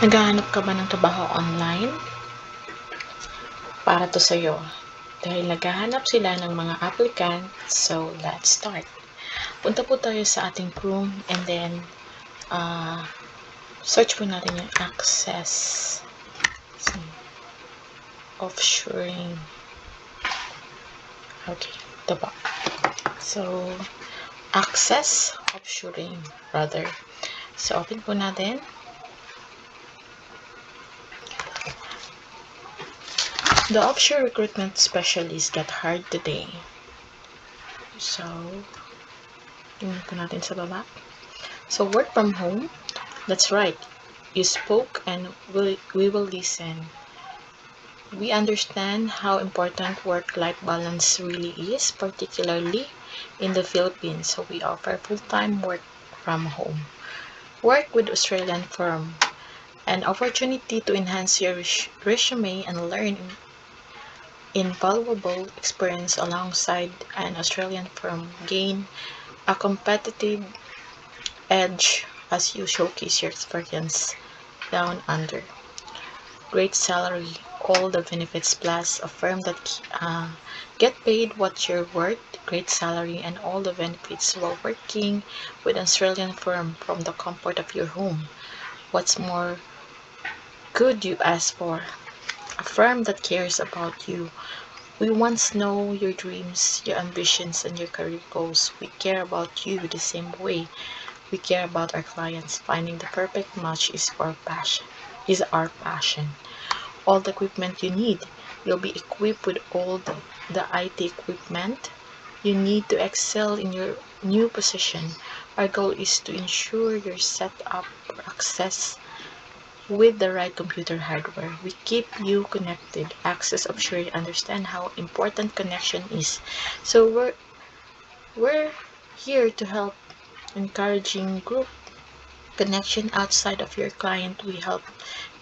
Naghahanap ka ba ng trabaho online? Para to sa'yo. Dahil naghahanap sila ng mga applicant, so let's start. Punta po tayo sa ating Chrome and then search po natin yung access. So, offshoring. Okay, ito po. So, access offshoring rather. So, open po natin. The offshore recruitment specialists got hired today. So, tingnan po natin sa baba. So, work from home. That's right. You spoke and we will listen. We understand how important work-life balance really is, particularly in the Philippines. So, we offer full-time work from home. Work with Australian firm. An opportunity to enhance your resume and learn invaluable experience alongside an Australian firm. Gain a competitive edge as you showcase your experience down under. Great salary, all the benefits plus a firm that get paid what you're worth, great salary and all the benefits while working with an Australian firm from the comfort of your home. What's more could you ask for? A firm that cares about you. We want to know your dreams, your ambitions, and your career goals. We care about you the same way we care about our clients. Finding the perfect match is our passion. All the equipment you need. You'll be equipped with all the IT equipment you need to excel in your new position. Our goal is to ensure you're set up for access with the right computer hardware. We keep you connected. Access offshore, understand how important connection is. So we're here to help encouraging group connection outside of your client. We help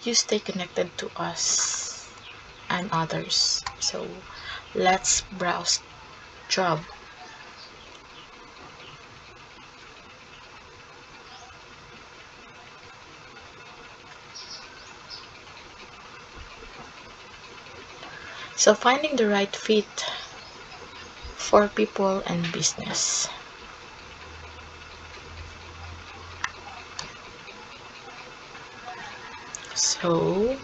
you stay connected to us and others. So let's browse job. So finding the right fit for people and business. So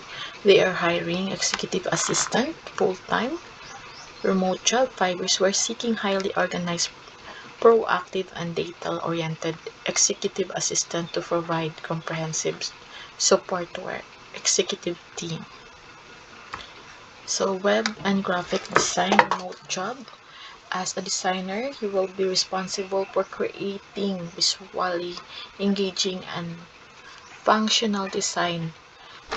they are hiring executive assistant full-time remote job. 5 years. We're seeking highly organized, proactive and detail-oriented executive assistant to provide comprehensive support to our executive team. So web and graphic design remote job. As a designer, you will be responsible for creating visually engaging and functional design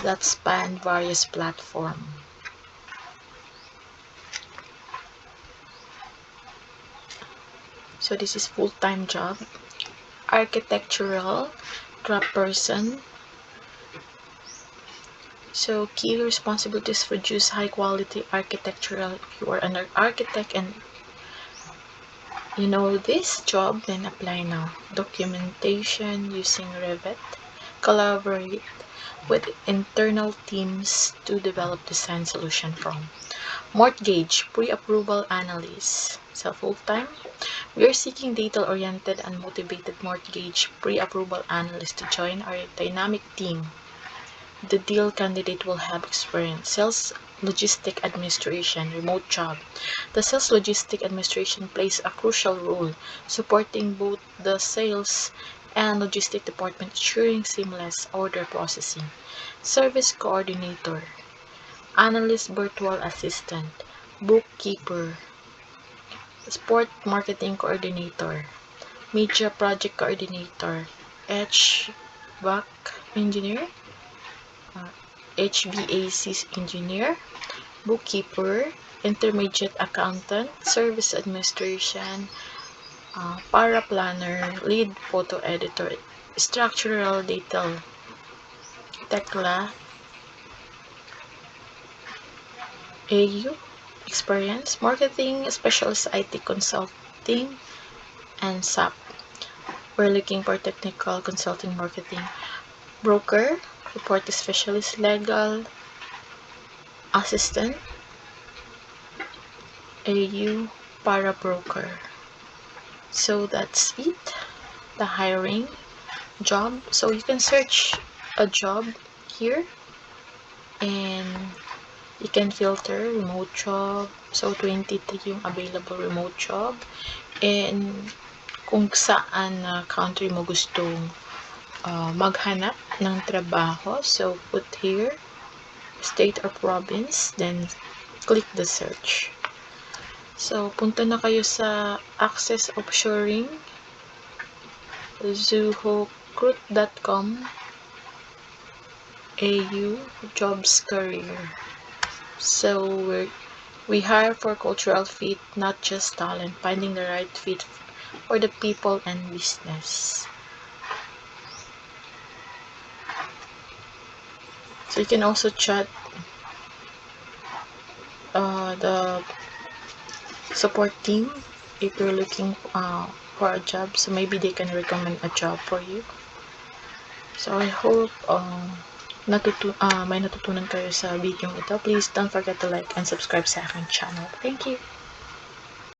that span various platforms. So this is full-time job. Architectural craft person. So key responsibilities: produce high quality architectural. If you are an architect and you know this job, then apply now. Documentation using Revit. Collaborate with internal teams to develop design solution from. Mortgage pre-approval analyst. So full-time, we are seeking detail-oriented and motivated mortgage pre-approval analyst to join our dynamic team. The deal candidate will have experience. Sales logistic administration remote job. The sales logistic administration plays a crucial role, supporting both the sales and logistic department, ensuring seamless order processing. Service coordinator, analyst, virtual assistant, bookkeeper, sport marketing coordinator, media project coordinator, HVAC engineer, HVAC engineer, bookkeeper, intermediate accountant, service administration, paraplanner, lead photo editor, structural detail, Tekla, AU, experience, marketing, specialist IT consulting, and SAP. We're looking for technical consulting marketing. broker, report specialist, legal assistant, AU, para broker. So that's it, the hiring job. So you can search a job here and you can filter remote job. So 23 yung available remote job, and kung saan country mo gustong maghanap ng trabaho. So put here state or province, then click the search. So punta na kayo sa Access Offshoring, zuhocruit.com, AU jobs career. So we hire for cultural fit, not just talent, finding the right fit for the people and business. So you can also chat the support team if you're looking for a job, so maybe they can recommend a job for you. So I hope may natutunan kayo sa video ito. Please don't forget to like and subscribe sa aking channel. Thank you!